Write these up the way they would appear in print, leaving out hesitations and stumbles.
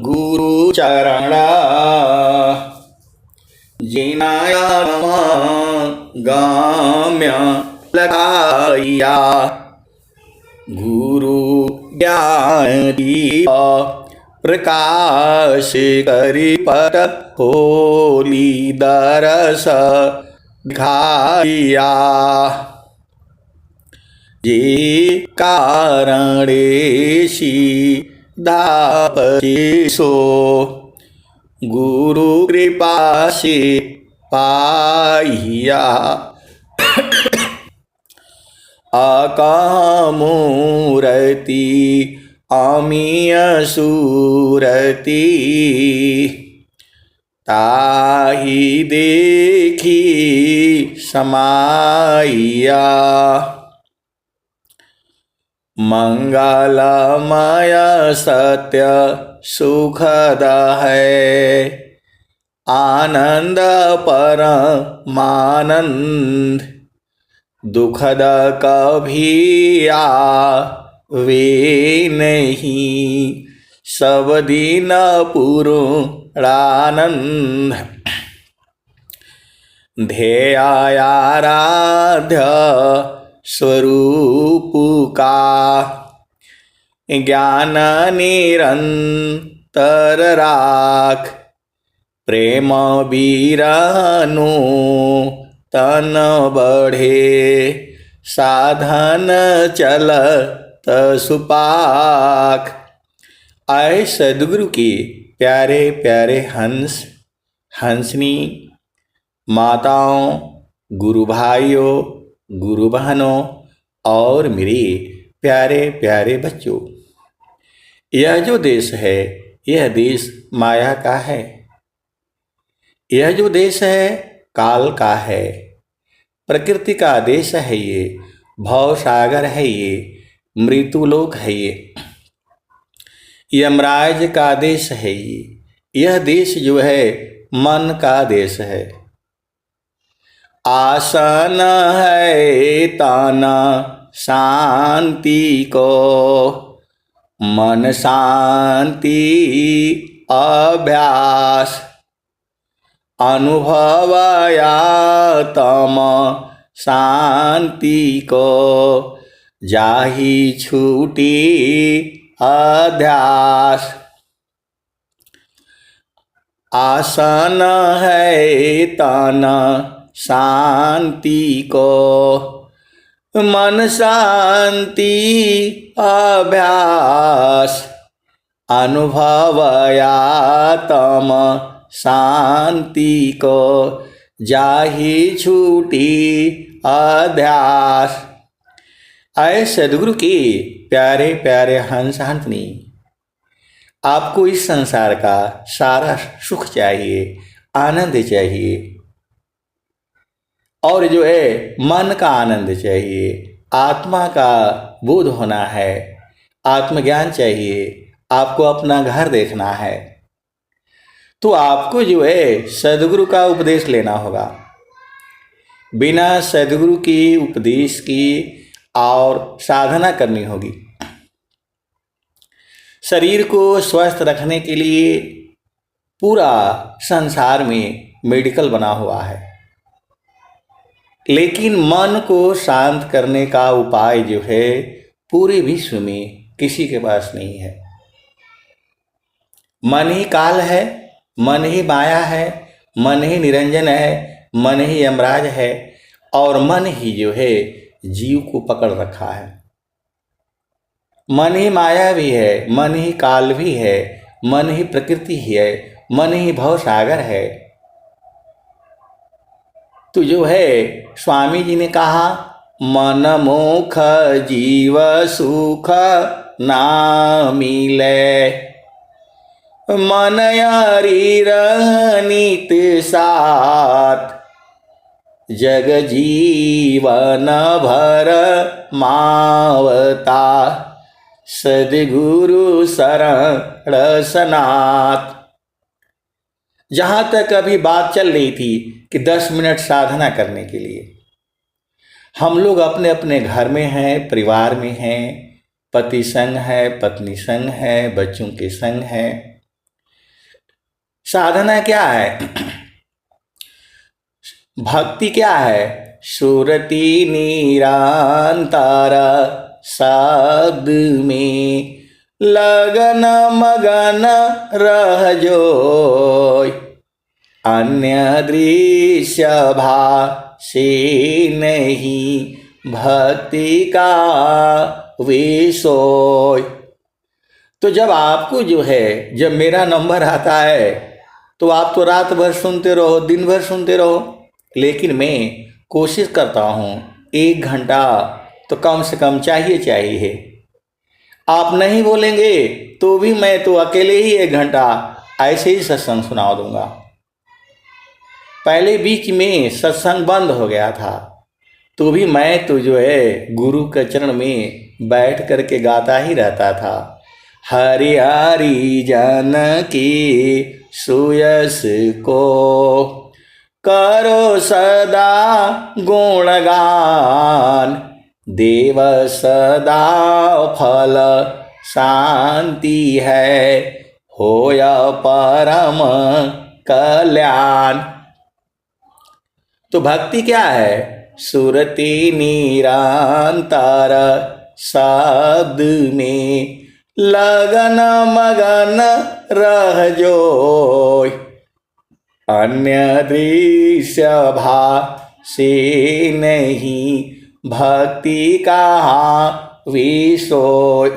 गुरु चरण जिनाया गाम्य लगाइया गुरु ज्ञान दीप प्रकाश करी पर होली दरस दिखाइया जे कारणेशी दापसो गुरु कृपा से पाइया अकामूरति अमीय सूरति ताहि देखी समाइया मंगलमय सत्य सुखद है आनंद परमानंद दुखद कभी आवे नहीं सब दिन पूर्णानंद ध्येयाराध्य स्वरूप का ज्ञान निरंतर राख प्रेम बीरानु तन बढ़े साधन चलत सुपाख। आए सदगुरु के प्यारे प्यारे हंस हंसनी माताओं गुरु भाइयों गुरु बहनों और मेरे प्यारे प्यारे बच्चों, यह जो देश है यह देश माया का है। यह जो देश है काल का है, प्रकृति का देश है, ये भव सागर है, ये मृत्युलोक है, ये यमराज का देश है। यह देश जो है मन का देश है। आसन है ताना शांति को मन शांति अभ्यास अनुभवया तम शांति को जाहि छूटी अध्यास। आसन है ताना शांति को मन शांति अभ्यास अनुभवया तम शांति को जाहि छूटी अध्यास। आए सदगुरु के प्यारे प्यारे हंस हंसनी, आपको इस संसार का सारा सुख चाहिए, आनंद चाहिए और जो है मन का आनंद चाहिए, आत्मा का बोध होना है, आत्मज्ञान चाहिए, आपको अपना घर देखना है, तो आपको जो है सदगुरु का उपदेश लेना होगा। बिना सदगुरु की उपदेश की और साधना करनी होगी। शरीर को स्वस्थ रखने के लिए पूरा संसार में मेडिकल बना हुआ है, लेकिन मन को शांत करने का उपाय जो है पूरे विश्व में किसी के पास नहीं है। मन ही काल है, मन ही माया है, मन ही निरंजन है, मन ही यमराज है और मन ही जो है जीव को पकड़ रखा है। मन ही माया भी है, मन ही काल भी है, मन ही प्रकृति ही है, मन ही भव सागर है। तो जो है स्वामी जी ने कहा मन मोख जीव सुख ना मिले मन यारी रहनीत साथ जग जीवन भर मावता सद्गुरु शरण सनात। जहाँ तक अभी बात चल रही थी कि 10 मिनट साधना करने के लिए हम लोग अपने अपने घर में हैं, परिवार में हैं, पति संग है, पत्नी संग है, बच्चों के संग है। साधना क्या है? भक्ति क्या है? सुरति निरंतर शब्द में लगन मगन रह जोय, अन्य दृश्य भाषे नहीं भक्ति का विषय। तो जब आपको जो है, जब मेरा नंबर आता है तो आप तो रात भर सुनते रहो, दिन भर सुनते रहो, लेकिन मैं कोशिश करता हूँ 1 घंटा तो कम से कम चाहिए। आप नहीं बोलेंगे तो भी मैं तो अकेले ही 1 घंटा ऐसे ही सत्संग सुना दूंगा। पहले बीच में सत्संग बंद हो गया था तो भी मैं तो जो है गुरु के चरण में बैठ करके गाता ही रहता था। हरि हरि जन की सुयस को करो सदा गुणगान, देव सदा फल शांति है, होया परम कल्याण। तो भक्ति क्या है? सुरति निरंतर शब्द में लगन मगन रह जोय, अन्य दृश्य भाषे नहीं भक्ति का विषय।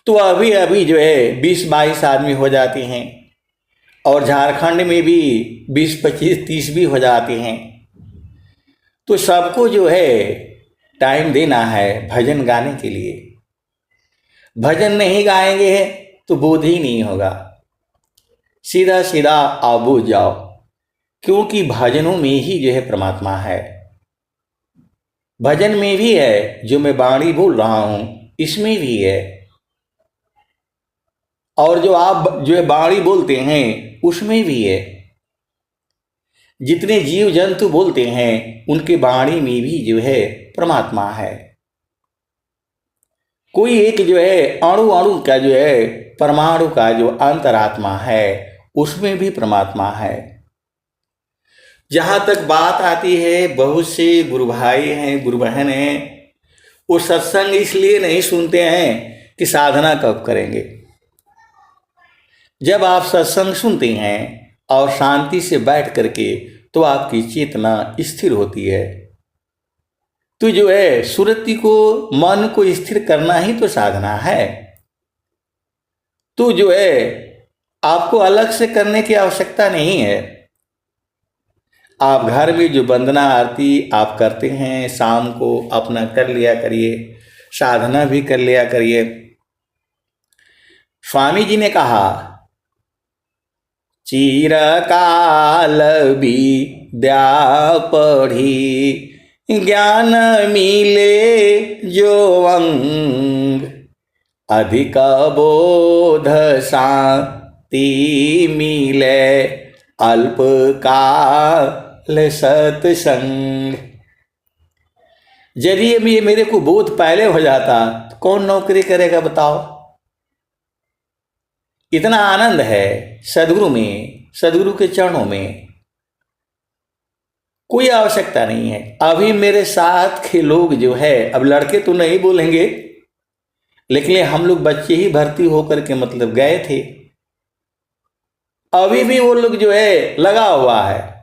तो अभी अभी जो है 20-22 आदमी हो जाते हैं और झारखंड में भी 20-25-30 भी हो जाते हैं। तो सबको जो है टाइम देना है भजन गाने के लिए। भजन नहीं गाएंगे तो बोध ही नहीं होगा, सीधा सीधा आप बुझ जाओ, क्योंकि भजनों में ही जो है परमात्मा है। भजन में भी है, जो मैं वाणी बोल रहा हूं इसमें भी है, और जो आप जो है वाणी बोलते हैं उसमें भी है। जितने जीव जंतु बोलते हैं उनके वाणी में भी जो है परमात्मा है। कोई एक जो है अणु अणु का जो है परमाणु का जो अंतरात्मा है उसमें भी परमात्मा है। जहां तक बात आती है, बहुत से गुरु भाई हैं, गुरु बहन हैं, वो सत्संग इसलिए नहीं सुनते हैं कि साधना कब करेंगे। जब आप सत्संग सुनते हैं और शांति से बैठ करके, तो आपकी चेतना स्थिर होती है। तो जो है सुरति को, मन को स्थिर करना ही तो साधना है। तो जो है आपको अलग से करने की आवश्यकता नहीं है। आप घर में जो वंदना आरती आप करते हैं शाम को अपना कर लिया करिए, साधना भी कर लिया करिए। स्वामी जी ने कहा, चिरकाल विद्या पढ़ी, ज्ञान मिले जो अंग, अधिक बोध शांति मिले, अल्प काल सत्संग। यदि ये मेरे को बोध पहले हो जाता तो कौन नौकरी करेगा बताओ। इतना आनंद है सदगुरु में, सदगुरु के चरणों में। कोई आवश्यकता नहीं है। अभी मेरे साथ के लोग जो है, अब लड़के तो नहीं बोलेंगे, लेकिन हम लोग बच्चे ही भर्ती होकर के मतलब गए थे। अभी भी वो लोग जो है लगा हुआ है,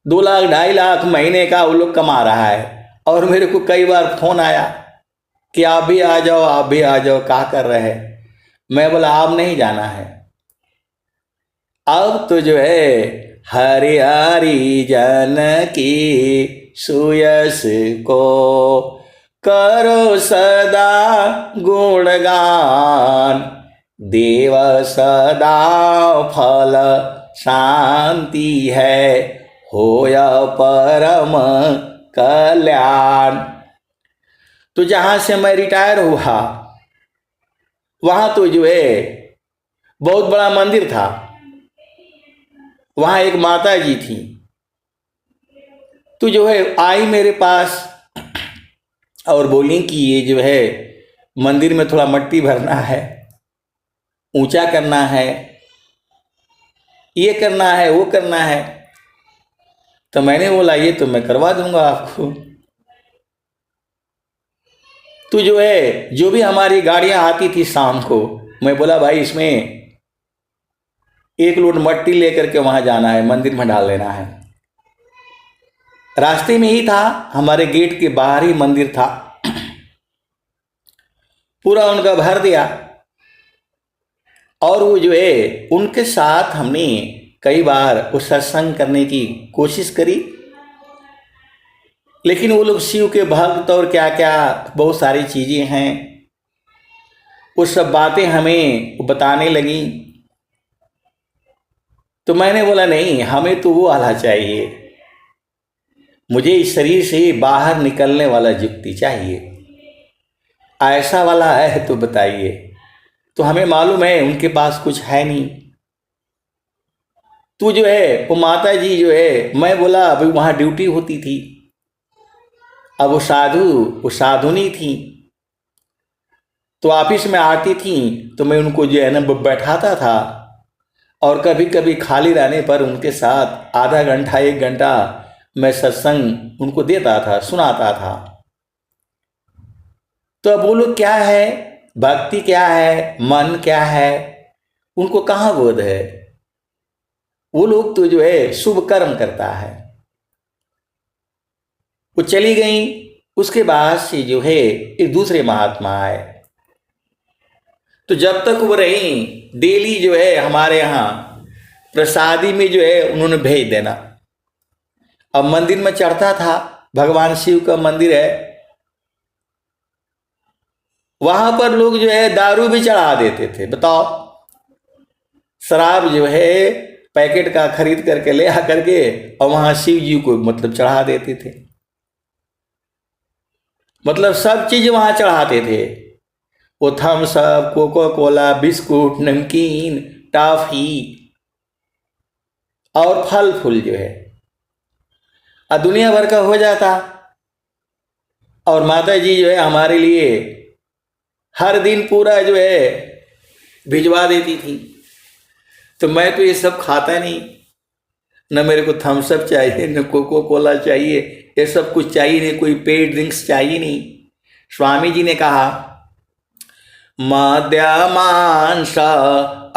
2 लाख 2.5 लाख महीने का वो लोग कमा रहा है। और मेरे को कई बार फोन आया कि आप भी आ जाओ, आप भी आ जाओ, क्या कर रहे हैं। मैं बोला आप नहीं जाना है। अब तो जो है हरि हरि जन की सुयस को करो सदा गुणगान, देव सदा फल शांति है, होया परम कल्याण। तो जहां से मैं रिटायर हुआ वहां तो जो है बहुत बड़ा मंदिर था, वहां एक माता जी थी। तो जो है आई मेरे पास, और बोली कि ये जो है मंदिर में थोड़ा मट्टी भरना है, ऊंचा करना है, ये करना है, वो करना है। तो मैंने बोला ये तो मैं करवा दूंगा आपको। तो जो है जो भी हमारी गाड़ियां आती थी शाम को, मैं बोला भाई इसमें 1 लोड मट्टी लेकर के वहां जाना है, मंदिर में डाल लेना है। रास्ते में ही था, हमारे गेट के बाहर ही मंदिर था। पूरा उनका भर दिया। और वो जो है उनके साथ हमने कई बार उस सत्संग करने की कोशिश करी, लेकिन वो लोग शिव के भक्त और क्या क्या बहुत सारी चीजें हैं, वो सब बातें हमें बताने लगी। तो मैंने बोला नहीं, हमें तो वो वाला चाहिए, मुझे इस शरीर से बाहर निकलने वाला युक्ति चाहिए। ऐसा वाला है तो बताइए। तो हमें मालूम है उनके पास कुछ है नहीं। तो जो है वो माता जी जो है, मैं बोला अभी वहां ड्यूटी होती थी, अब वो साधुनी थी, तो ऑफिस में आती थी तो मैं उनको जो है ना बैठाता था, और कभी कभी खाली रहने पर उनके साथ आधा घंटा 1 घंटा मैं सत्संग उनको देता था, सुनाता था। तो अब वो लोग क्या है, भक्ति क्या है, मन क्या है, उनको कहाँ बोध है। वो लोग तो जो है शुभ कर्म करता है। वो चली गई। उसके बाद से जो है एक दूसरे महात्मा आए। तो जब तक वो रही, डेली जो है हमारे यहाँ प्रसादी में जो है उन्होंने भेज देना। अब मंदिर में चढ़ता था, भगवान शिव का मंदिर है, वहां पर लोग जो है दारू भी चढ़ा देते थे। बताओ, शराब जो है पैकेट का खरीद करके ले आ करके और वहां शिव जी को मतलब चढ़ा देते थे। मतलब सब चीज वहां चढ़ाते थे। वो Thums Up, Coca Cola, biscuit, नमकीन, टॉफी और फल फूल जो है दुनिया भर का हो जाता। और माता जी जो है हमारे लिए हर दिन पूरा जो है भिजवा देती थी। तो मैं तो ये सब खाता नहीं, न मेरे को थम्स अप चाहिए, न कोको कोला चाहिए, ये सब कुछ चाहिए नहीं, कोई पेड ड्रिंक्स चाहिए नहीं। स्वामी जी ने कहा मद्यमांस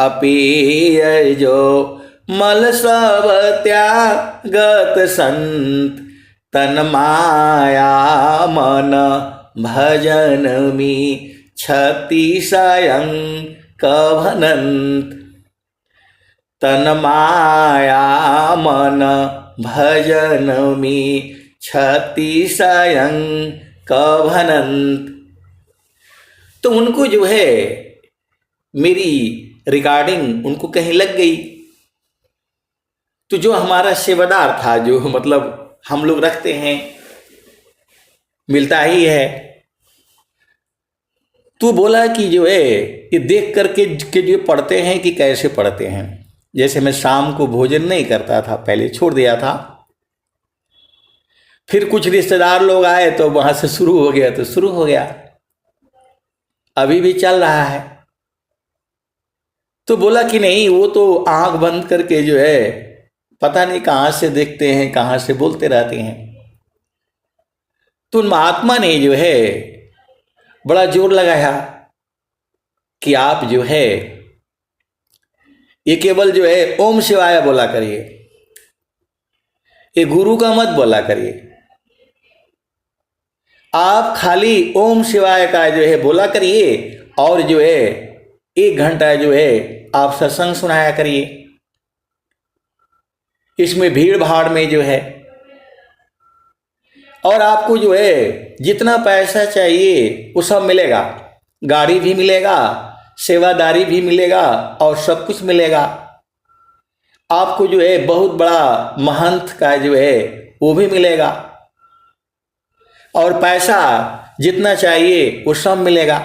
अपेय जो मल सब त्यागत संत तन माया मन भजन में क्षतिशयं कभनंत। तन माया मन भजन में क्षतिशयं कभनंत। तो उनको जो है मेरी रिकॉर्डिंग उनको कहीं लग गई। तो जो हमारा सेवादार था, जो मतलब हम लोग रखते हैं, मिलता ही है, तो बोला कि जो है ये देख करके के जो पढ़ते हैं कि कैसे पढ़ते हैं। जैसे मैं शाम को भोजन नहीं करता था, पहले छोड़ दिया था, फिर कुछ रिश्तेदार लोग आए तो वहां से शुरू हो गया, तो शुरू हो गया, अभी भी चल रहा है। तो बोला कि नहीं, वो तो आंख बंद करके जो है पता नहीं कहां से देखते हैं, कहां से बोलते रहते हैं। तो महात्मा ने जो है बड़ा जोर लगाया कि आप जो है ये केवल जो है ओम शिवाय बोला करिए, ये गुरु का मत बोला करिए, आप खाली ओम शिवाय का जो है बोला करिए, और जो है 1 घंटा जो है आप सत्संग सुनाया करिए। इसमें भीड़ भाड़ में जो है, और आपको जो है जितना पैसा चाहिए वो सब मिलेगा, गाड़ी भी मिलेगा, सेवादारी भी मिलेगा, और सब कुछ मिलेगा। आपको जो है बहुत बड़ा महंत का जो है वो भी मिलेगा, और पैसा जितना चाहिए वो सब मिलेगा,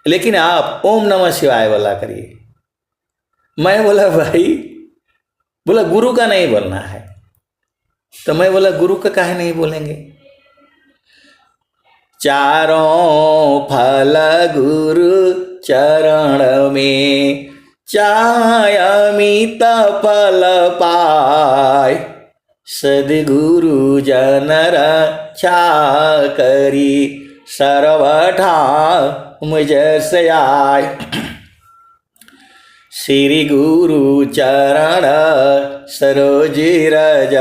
लेकिन आप ओम नमः शिवाय बोला करिए। मैं बोला भाई, बोला गुरु का नहीं बोलना है। तो मैं बोला गुरु का काहे नहीं बोलेंगे। चारों फल गुरु चरण में, चाहे अमित फल पाय, सद्गुरु जन रक्षा करी, सर्वठाम जस आय। श्री गुरु चरण सरोज रज,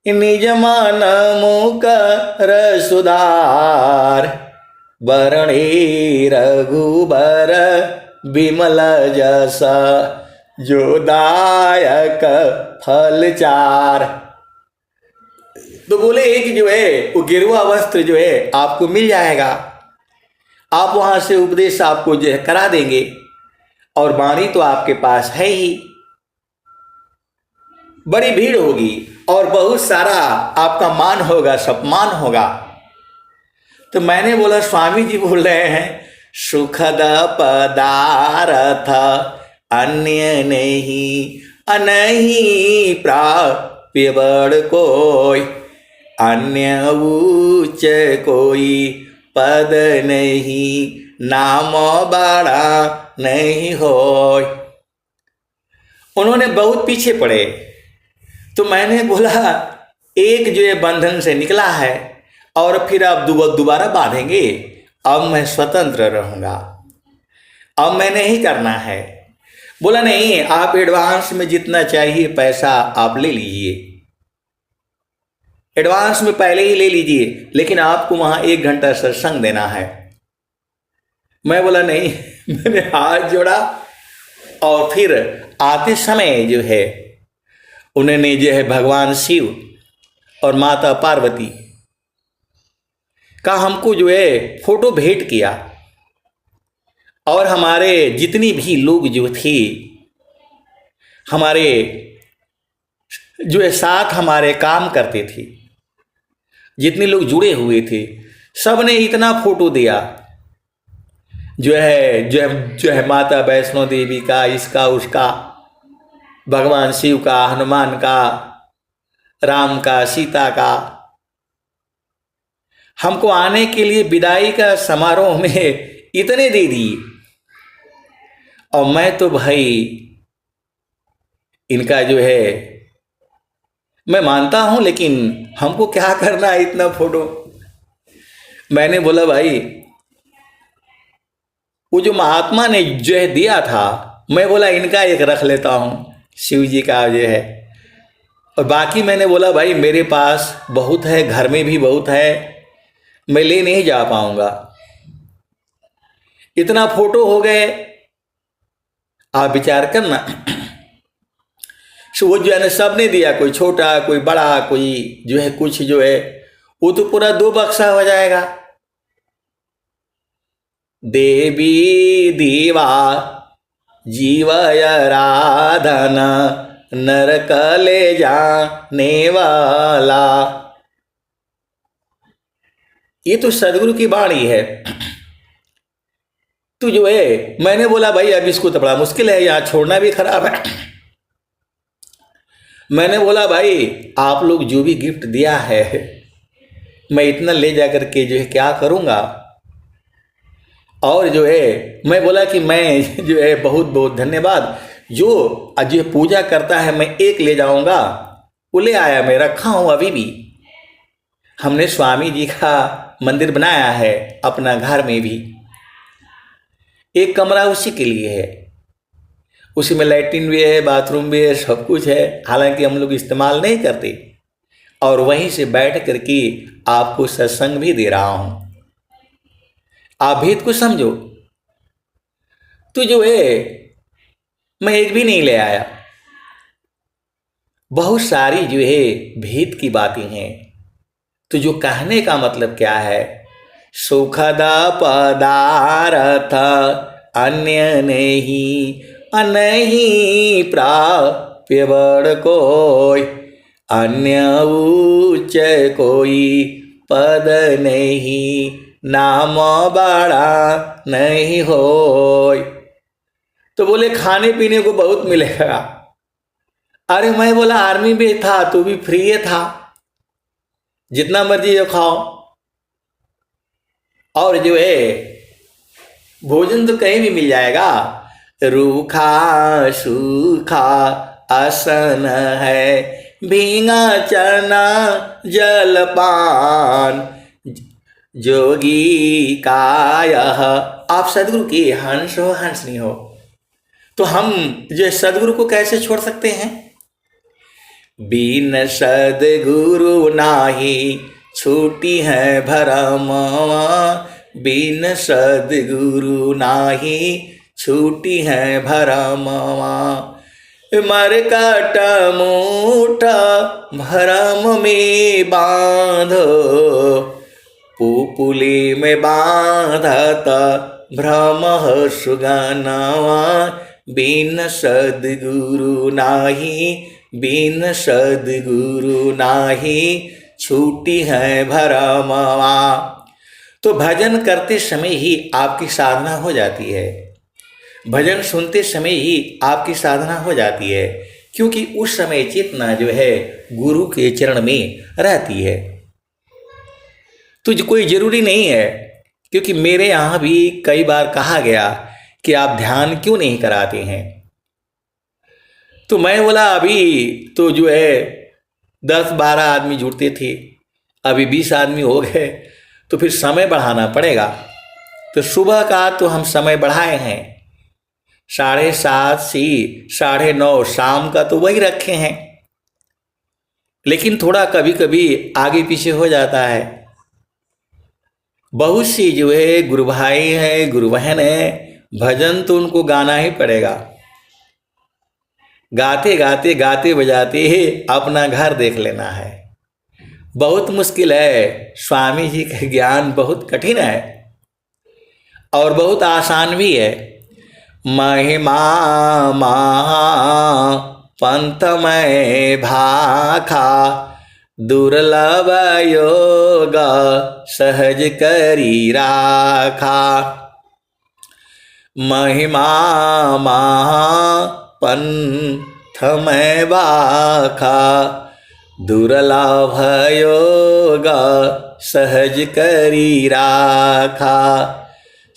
निज मन मुकर सुधार, बरणी रघुबर बिमल जस, जो दायक फल चार। तो बोले कि जो है वो गिरुआ वस्त्र जो है आपको मिल जाएगा, आप वहां से उपदेश आपको जो है करा देंगे, और वाणी तो आपके पास है ही। बड़ी भीड़ होगी और बहुत सारा आपका मान होगा, सम्मान होगा। तो मैंने बोला स्वामी जी बोल रहे हैं, सुखद पदार्थ अन्य नहीं, अनहीं प्राप्य बड़ कोई, अन्य उच्च कोई पद नहीं, नाम बड़ा नहीं होय। उन्होंने बहुत पीछे पड़े। तो मैंने बोला एक जो है बंधन से निकला है और फिर अब दोबारा बांधेंगे, अब मैं स्वतंत्र रहूंगा, अब मैं नहीं करना है। बोला नहीं, आप एडवांस में जितना चाहिए पैसा आप ले लीजिए, एडवांस में पहले ही ले लीजिए, लेकिन आपको वहां 1 घंटा सत्संग देना है। मैं बोला नहीं। मैंने हाथ जोड़ा और फिर आते समय जो है उन्होंने जो है भगवान शिव और माता पार्वती का हमको जो है फोटो भेंट किया, और हमारे जितनी भी लोग जो थे, हमारे जो है साथ हमारे काम करते थे, जितने लोग जुड़े हुए थे, सब ने इतना फोटो दिया जो है माता वैष्णो देवी का, इसका उसका, भगवान शिव का, हनुमान का, राम का, सीता का। हमको आने के लिए विदाई का समारोह में इतने दे दिए, और मैं तो भाई इनका जो है मैं मानता हूं, लेकिन हमको क्या करना है इतना फोटो। मैंने बोला भाई वो जो महात्मा ने जो है दिया था, मैं बोला इनका एक रख लेता हूं, शिव जी का जो है, और बाकी मैंने बोला भाई मेरे पास बहुत है, घर में भी बहुत है, मैं ले नहीं जा पाऊंगा। इतना फोटो हो गए, आप विचार करना। वो जो है ना सब ने दिया, कोई छोटा कोई बड़ा, कोई जो है कुछ जो है, वो तो पूरा 2 बक्सा हो जाएगा। देवी दीवा जीवय राधन, नरक ले जाने वाला। ये तो सदगुरु की वाणी है। तो जो है मैंने बोला भाई अब इसको तो बड़ा मुश्किल है, यहाँ छोड़ना भी खराब है। मैंने बोला भाई आप लोग जो भी गिफ्ट दिया है, मैं इतना ले जा करके जो है क्या करूँगा। और जो है मैं बोला कि मैं जो है बहुत बहुत धन्यवाद, जो पूजा करता है मैं एक ले जाऊंगा, वो ले आया, मैं रखा हूँ अभी भी। हमने स्वामी जी का मंदिर बनाया है अपना घर में भी, एक कमरा उसी के लिए है, उसी में लैट्रिन भी है, बाथरूम भी है, सब कुछ है। हालांकि हम लोग इस्तेमाल नहीं करते, और वहीं से बैठ करके आपको सत्संग भी दे रहा हूँ, आप भेद को समझो। तो जो है मैं एक भी नहीं ले आया, बहुत सारी जो है भेद की बातें हैं। तो जो कहने का मतलब क्या है, सुखद पदार्थ अन्य नहीं, अनहीं प्राप्य बड़ कोई, अन्य उच्च कोई पद नहीं, नाम बड़ा नहीं होय। तो बोले खाने पीने को बहुत मिलेगा। अरे मैं बोला आर्मी में था तो भी फ्री था, जितना मर्जी जो खाओ। और जो है भोजन तो कहीं भी मिल जाएगा, रूखा सूखा आसन है, भींगा चना जलपान, जोगी का यह। आप सदगुरु के हंस हो, हंस नहीं हो, तो हम जो सदगुरु को कैसे छोड़ सकते हैं? बिन सदगुरु नाही छूटी है भरमवा, बिन सदगुरु नाही छूटी है भरमवा, मरकट मूठा भरम में बांधो, पुपुली में बांधत भ्रम सुगनवा, बिन सदगुरु नाही, बिन सदगुरु नाही छूटी है भरमवा। तो भजन करते समय ही आपकी साधना हो जाती है, भजन सुनते समय ही आपकी साधना हो जाती है, क्योंकि उस समय चेतना जो है गुरु के चरण में रहती है। तो कोई ज़रूरी नहीं है, क्योंकि मेरे यहाँ भी कई बार कहा गया कि आप ध्यान क्यों नहीं कराते हैं। तो मैं बोला अभी तो जो है 10-12 आदमी जुड़ते थे, अभी 20 आदमी हो गए, तो फिर समय बढ़ाना पड़ेगा। तो सुबह का तो हम समय बढ़ाए हैं 7:30 से 9:30, शाम का तो वही रखे हैं, लेकिन थोड़ा कभी कभी आगे पीछे हो जाता है। बहुत सी जो है गुरु भाई हैं, गुरु बहन हैं, भजन तो उनको गाना ही पड़ेगा, गाते गाते गाते बजाते ही अपना घर देख लेना है। बहुत मुश्किल है, स्वामी जी का ज्ञान बहुत कठिन है और बहुत आसान भी है। महिमा महा पंथ में भाखा, दुर्लभ योग सहज करी राखा, महिमा महा पंथ में भाखा, दुर्लभ योग सहज करी राखा,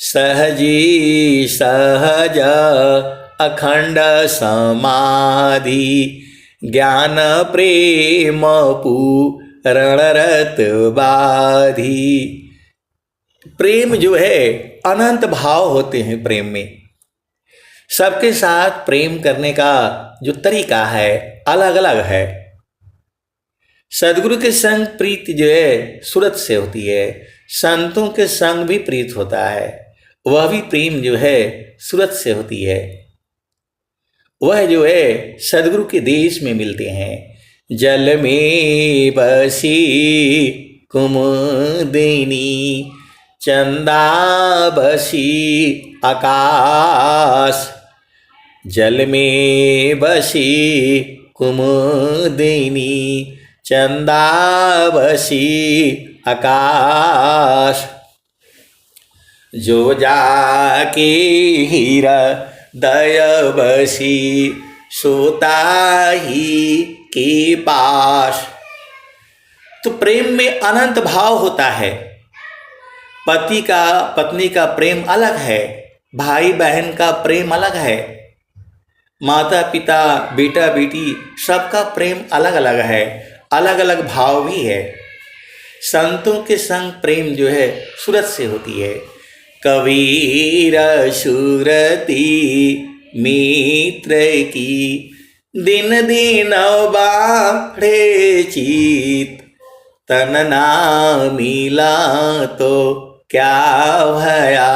सहजी सहज अखंड समाधि, ज्ञान प्रेम पूरण रत बाधी। प्रेम जो है अनंत भाव होते हैं। प्रेम में सबके साथ प्रेम करने का जो तरीका है अलग अलग है। सदगुरु के संग प्रीति जो है सूरत से होती है, संतों के संग भी प्रीत होता है, वह भी प्रेम जो है सूरत से होती है। वह जो है सदगुरु के देश में मिलते हैं। जल में बसी कुमुदिनी, चंदा बसी आकाश, जल में बसी कुमुदिनी, चंदा बसी आकाश, जो जाके हीरा दय बसी, सोता ही के पास। तो प्रेम में अनंत भाव होता है। पति का पत्नी का प्रेम अलग है, भाई बहन का प्रेम अलग है, माता पिता बेटा बेटी सबका प्रेम अलग अलग है, अलग अलग भाव भी है। संतों के संग प्रेम जो है सूरत से होती है। कबीर सुरती मित्र की, दिन दिन बाढ़े चित, तन ना मिला तो क्या भया,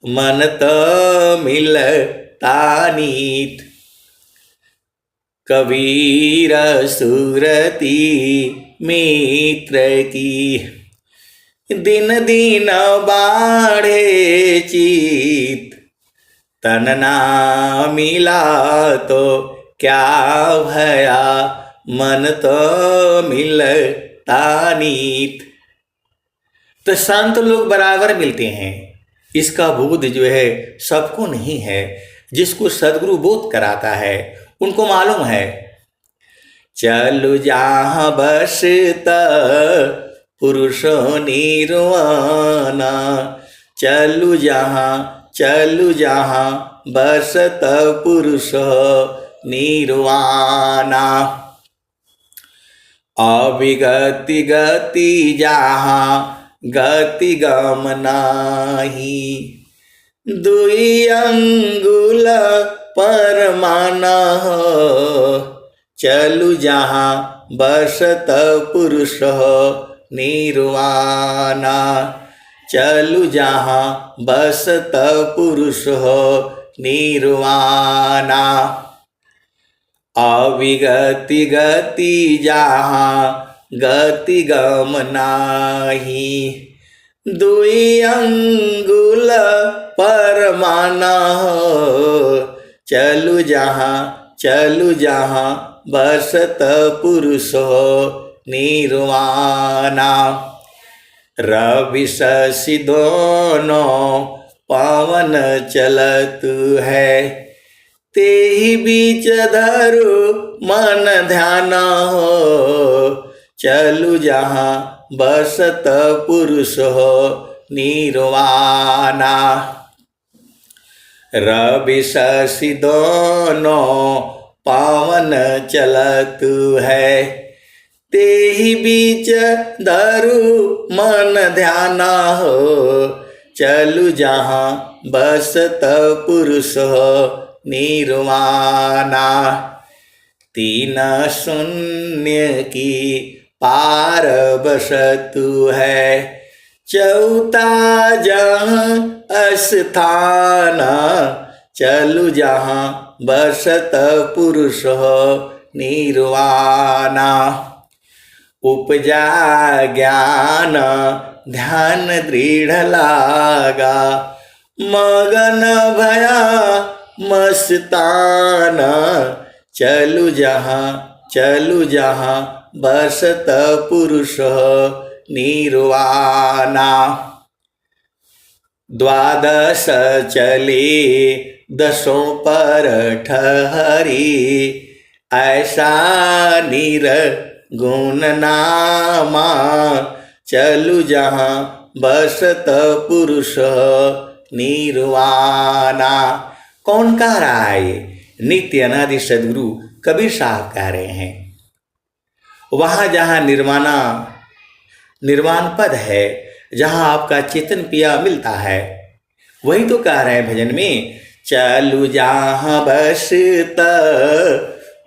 मन तो मिलता नीत। कबीर सुरती मित्र की, दिन दिन बाढ़े चित, तन ना मिला तो क्या भया, मन तो मिलता नीत। तो संत लोग बराबर मिलते हैं, इसका बोध जो है सबको नहीं है। जिसको सदगुरु बोध कराता है उनको मालूम है। चलु जहाँ बसत पुरुषो निर्वाणा। चलु जहाँ बसत पुरुषो निर्वाणा। अविगति गति जहाँ गति गम नाही। दुई अंगुल परमाना हो। चलु जहाँ बसत पुरुष निर्वाणा। चलु जहाँ बसत पुरुष निर्वाणा। अविगति गति जहाँ गति गम नाही। दुई अंगुल परमाना हो। चलु जहाँ बसत पुरुष निर्वाणा। रवि शशि दोनों पवन चलत है। तेहि बीच धरु मन ध्यान हो। चलु जहाँ बसत पुरुष निर्वाणा। रवि शशि दोनों पावन चलत है। तेहि बीच धरु मन ध्यान हो। चलु जहाँ बसत पुरुष निर्वाणा। तीन शून्य की पार बसतु है। चौथा जहाँ स्थान। चलु जहाँ बसत पुरुष निर्वाणा। उपजा ज्ञान ध्यान दृढ़ लागा। मगन भया मस्तान। चलु जहाँ बसत पुरुष निर्वाणा। द्वादश चले दसों पर ठहरी। ऐसा निर्गुण नामा। चलु जहाँ बसत पुरुष निर्वाणा। कौन कह रहा है? नित्य अनादि सद्गुरु कबीर साहब कह रहे हैं। वहाँ जहाँ निर्वाण पद है, जहाँ आपका चेतन पिया मिलता है, वही तो कह रहे हैं भजन में। चलु जहाँ बसत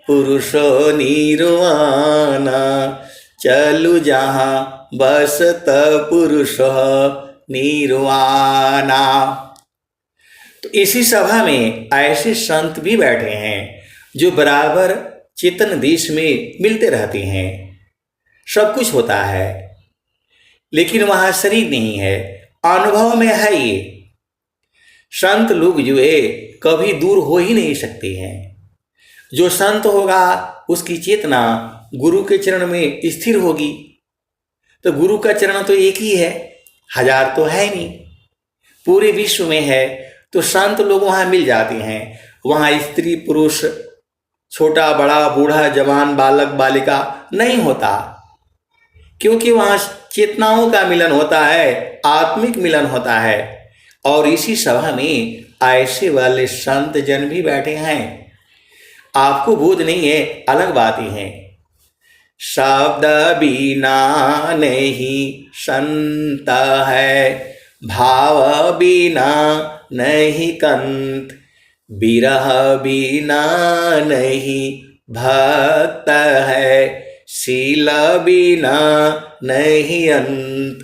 पुरुषो निर्वाणा। चलु जहाँ बसत पुरुष निर्वाणा। तो इसी सभा में ऐसे संत भी बैठे हैं जो बराबर चेतन देश में मिलते रहते हैं। सब कुछ होता है, लेकिन वहाँ शरीर नहीं है, अनुभव में है। ये संत लोग जो है कभी दूर हो ही नहीं सकते हैं। जो संत होगा उसकी चेतना गुरु के चरण में स्थिर होगी। तो गुरु का चरण तो एक ही है, हजार तो है नहीं, पूरे विश्व में है। तो संत लोग वहाँ मिल जाते हैं। वहाँ स्त्री पुरुष, छोटा बड़ा, बूढ़ा जवान, बालक बालिका नहीं होता, क्योंकि वहाँ चेतनाओं का मिलन होता है, आत्मिक मिलन होता है। और इसी सभा में ऐसे वाले संत जन भी बैठे हैं। आपको बोध नहीं है, अलग बातें हैं। शब्द बिना नहीं संत है, भाव बिना नहीं कंत। बिरह बिना नहीं भक्त है, शील बिना नहीं अंत।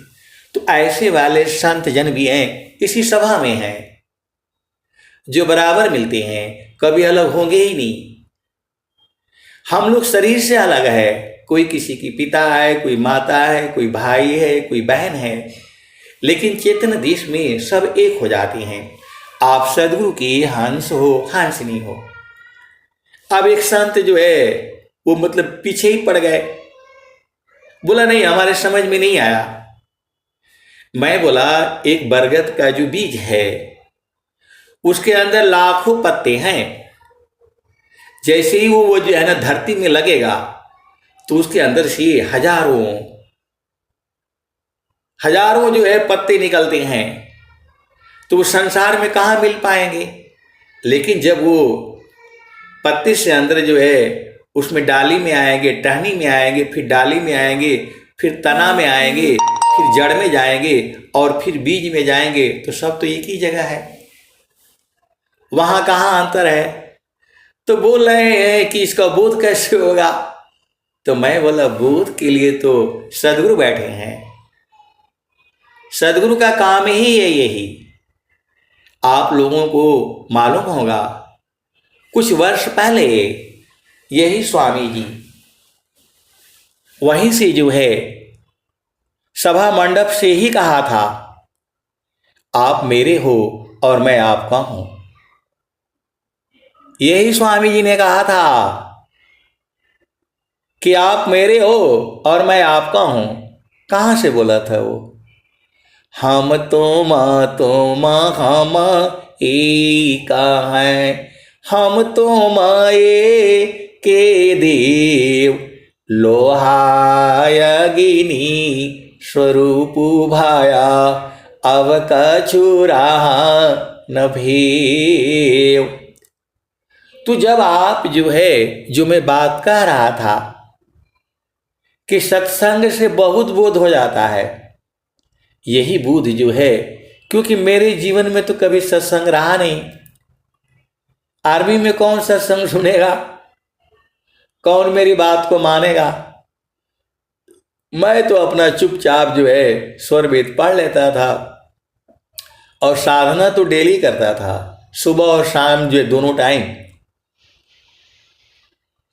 तो ऐसे वाले संत जन भी हैं, इसी सभा में हैं, जो बराबर मिलते हैं, कभी अलग होंगे ही नहीं। हम लोग शरीर से अलग है, कोई किसी की पिता है, कोई माता है, कोई भाई है, कोई बहन है, लेकिन चेतन देश में सब एक हो जाते हैं। आप सदगुरु की हंस हो, हंसनी हो। अब एक संत जो है वो मतलब पीछे ही पड़ गए, बोला नहीं हमारे समझ में नहीं आया। मैं बोला एक बरगद का जो बीज है उसके अंदर लाखों पत्ते हैं। जैसे ही वो जो है ना धरती में लगेगा तो उसके अंदर से हजारों हजारों जो है पत्ते निकलते हैं, तो वो संसार में कहाँ मिल पाएंगे। लेकिन जब वो पत्ते से अंदर जो है उसमें डाली में आएंगे, टहनी में आएंगे, फिर डाली में आएंगे, फिर तना में आएंगे, फिर जड़ में जाएंगे और फिर बीज में जाएंगे, तो सब तो एक ही जगह है, वहां कहाँ अंतर है। तो बोल रहे हैं कि इसका बोध कैसे होगा। तो मैं बोला बोध के लिए तो सदगुरु बैठे हैं, सदगुरु का काम ही है यही। आप लोगों को मालूम होगा कुछ वर्ष पहले यही स्वामी जी वहीं से जो है सभा मंडप से ही कहा था, आप मेरे हो और मैं आपका हूं। यही स्वामी जी ने कहा था कि आप मेरे हो और मैं आपका हूं। कहां से बोला था वो? हम हम एका है, हम तो माए के देव, लोहायगिनी स्वरूप भाया, अब कछु रहा न भेव। तो जब आप जो है, जो मैं बात कह रहा था कि सत्संग से बहुत बोध हो जाता है, यही बोध जो है, क्योंकि मेरे जीवन में तो कभी सत्संग रहा नहीं। आर्मी में कौन सत्संग सुनेगा, कौन मेरी बात को मानेगा। मैं तो अपना चुपचाप जो है स्वर वेद पढ़ लेता था और साधना तो डेली करता था, सुबह और शाम जो है दोनों टाइम।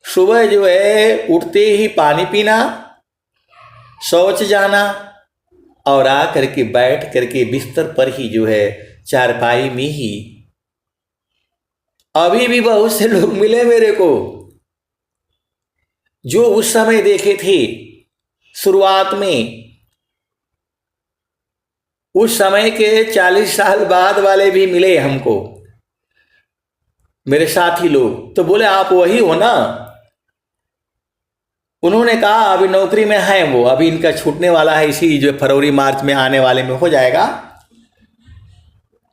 सुबह जो है उठते ही पानी पीना, शौच जाना और आ करके बैठ करके बिस्तर पर ही जो है चारपाई में ही। अभी भी बहुत से लोग मिले मेरे को जो उस समय देखे थे शुरुआत में, उस समय के 40 साल बाद वाले भी मिले हमको, मेरे साथी लोग। तो बोले आप वही हो ना? उन्होंने कहा अभी नौकरी में है वो, अभी इनका छूटने वाला है, इसी जो फरवरी मार्च में आने वाले में हो जाएगा।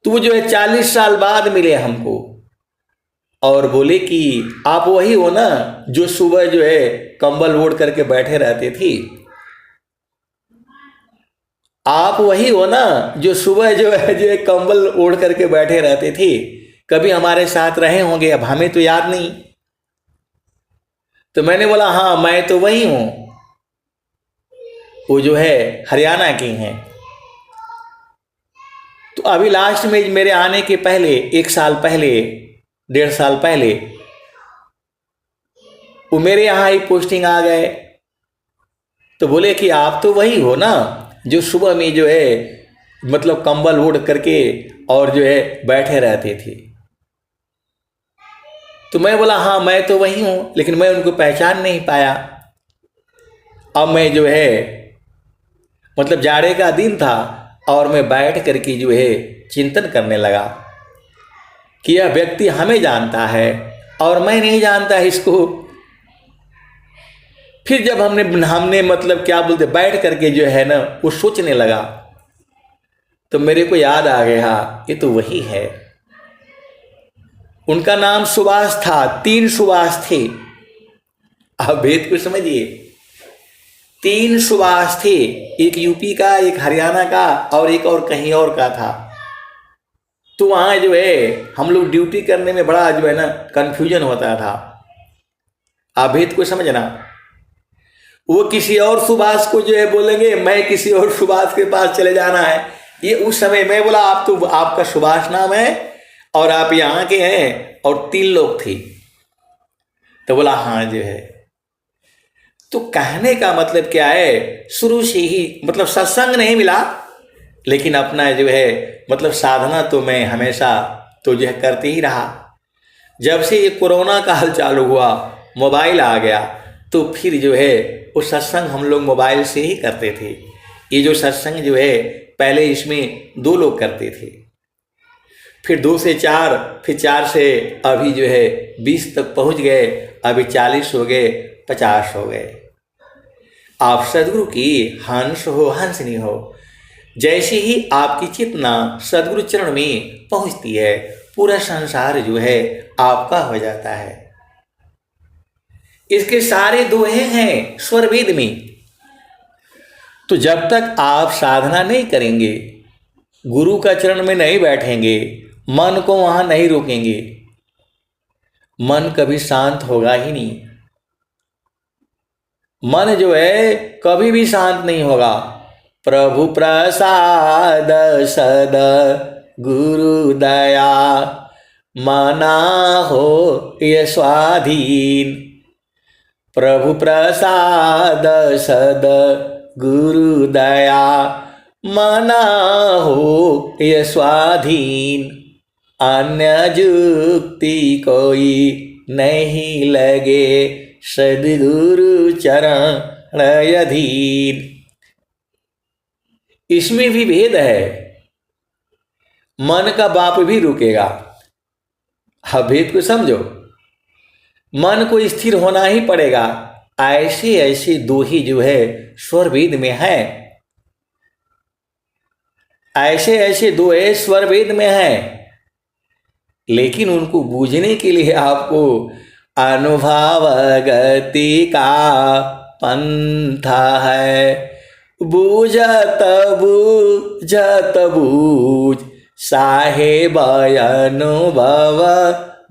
तो वो जो है 40 साल बाद मिले हमको और बोले कि आप वही हो ना जो सुबह जो है कंबल ओढ़ करके बैठे रहते थे, आप वही हो ना जो सुबह जो है कंबल ओढ़ करके बैठे रहते थे, कभी हमारे साथ रहे होंगे, अब हमें तो याद नहीं। तो मैंने बोला हाँ मैं तो वही हूं। वो जो है हरियाणा की हैं। तो अभी लास्ट में मेरे आने के पहले 1 साल पहले, 1.5 साल पहले वो मेरे यहाँ ही पोस्टिंग आ गए। तो बोले कि आप तो वही हो ना जो सुबह में जो है मतलब कंबल ओढ़ करके और जो है बैठे रहते थे। तो मैं बोला हाँ मैं तो वही हूँ, लेकिन मैं उनको पहचान नहीं पाया। अब मैं जो है मतलब जाड़े का दिन था और मैं बैठ करके जो है चिंतन करने लगा कि यह व्यक्ति हमें जानता है और मैं नहीं जानता इसको। फिर जब हमने मतलब क्या बोलते बैठ करके जो है ना वो सोचने लगा, तो मेरे को याद आ गया ये तो वही है। उनका नाम सुभाष था, 3 सुभाष थे। आप भेद को समझिए, 3 सुभाष थे, एक यूपी का, एक हरियाणा का और एक और कहीं और का था। तो वहां जो है हम लोग ड्यूटी करने में बड़ा जो है ना कंफ्यूजन होता था। आप भेद को समझना। वो किसी और सुभाष को जो है बोलेंगे मैं किसी और सुभाष के पास चले जाना है। ये उस समय मैं बोला आप तो आपका सुभाष नाम है और आप यहाँ के हैं और 3 लोग थे। तो बोला हाँ जो है। तो कहने का मतलब क्या है, शुरू से ही मतलब सत्संग नहीं मिला, लेकिन अपना जो है मतलब साधना तो मैं हमेशा तो जो है करते ही रहा। जब से ये कोरोना काल चालू हुआ, मोबाइल आ गया, तो फिर जो है वो सत्संग हम लोग मोबाइल से ही करते थे। ये जो सत्संग जो है पहले इसमें 2 लोग करते थे, फिर 2 से 4, फिर 4 से अभी जो है 20 तक पहुंच गए, अभी 40 हो गए, 50 हो गए। आप सदगुरु की हंस हो हंसनी हो। जैसे ही आपकी चेतना सद्गुरु चरण में पहुंचती है, पूरा संसार जो है आपका हो जाता है। इसके सारे दोहे हैं स्वर वेद में। तो जब तक आप साधना नहीं करेंगे, गुरु का चरण में नहीं बैठेंगे, मन को वहां नहीं रोकेंगे, मन कभी शांत होगा ही नहीं। मन जो है कभी भी शांत नहीं होगा। प्रभु प्रसाद सद गुरु दया, मना हो ये स्वाधीन। प्रभु प्रसाद सद गुरु दया, मना हो ये स्वाधीन। अन्य जुक्ति कोई नहीं लगे, सद्गुरु चरण अधीन। इसमें भी भेद है, मन का बाप भी रुकेगा। अब भेद को समझो, मन को स्थिर होना ही पड़ेगा। ऐसे ऐसे दोहे जो है स्वर वेद में है, ऐसे ऐसे दोहे स्वर वेद में है, लेकिन उनको बूझने के लिए आपको अनुभव गति का पंथा है। बूझत बूझत बूझ साहेब अनुभव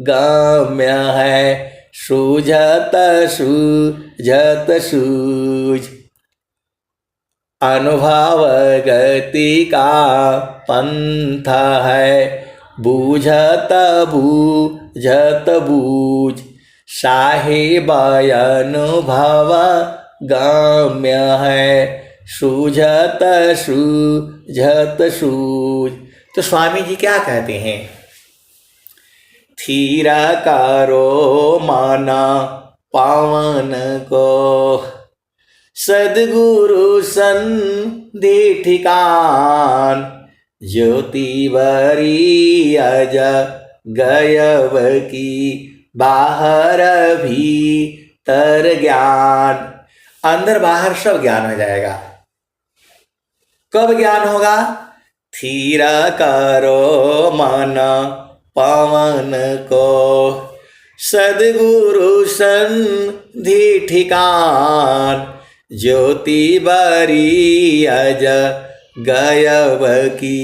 गम्य है। सूझत सूझत सूझ, अनुभव गति का पंथा है। बूझत बूझत बूझ साहेब अनुभव गम्य है। सूझत सूझत सूझ। तो स्वामी जी क्या कहते हैं? थीरा करो माना पावन को, सद्गुरु संधि ठिकान। ज्योति बरी अज गयव की, बाहर भीतर ज्ञान। अंदर बाहर सब ज्ञान हो जाएगा। कब ज्ञान होगा? थीरा करो मन पवन को, सद्गुरु संधि ठिकान। ज्योति बरी अज गयव की,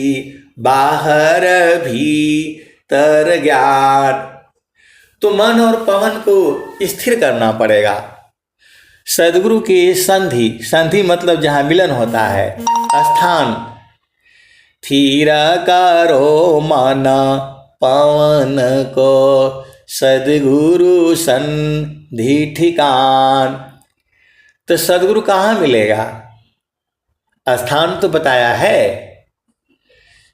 बाहर भीतर ज्ञान। तो मन और पवन को स्थिर करना पड़ेगा। सद्गुरु के संधि, संधि मतलब जहाँ मिलन होता है, स्थान। थीरा करो मन पवन को, सद्गुरु संधि ठिकान। तो सद्गुरु कहाँ मिलेगा? स्थान तो बताया है।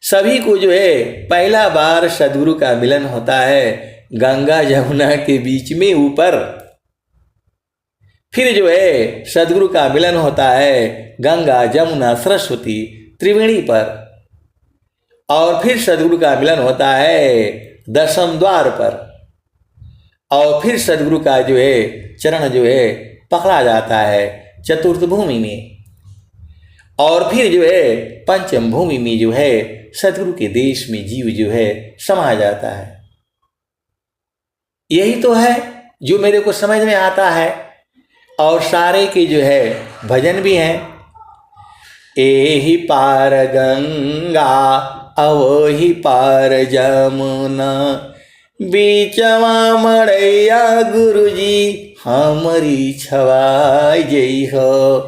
सभी को जो है पहला बार सद्गुरु का मिलन होता है गंगा जमुना के बीच में ऊपर। फिर जो है सद्गुरु का मिलन होता है गंगा जमुना सरस्वती त्रिवेणी पर। और फिर सद्गुरु का मिलन होता है 10वें द्वार पर। और फिर सद्गुरु का जो है चरण जो है पकड़ा जाता है चतुर्थ भूमि में। और फिर जो है पंचम भूमि में जो है सद्गुरु के देश में जीव जो है समा जाता है। यही तो है जो मेरे को समझ में आता है। और सारे के जो है भजन भी हैं। एहि पार गंगा अवोहि पार जमुना, बीचवा मड़ैया गुरुजी हमारी छवाई जई हो।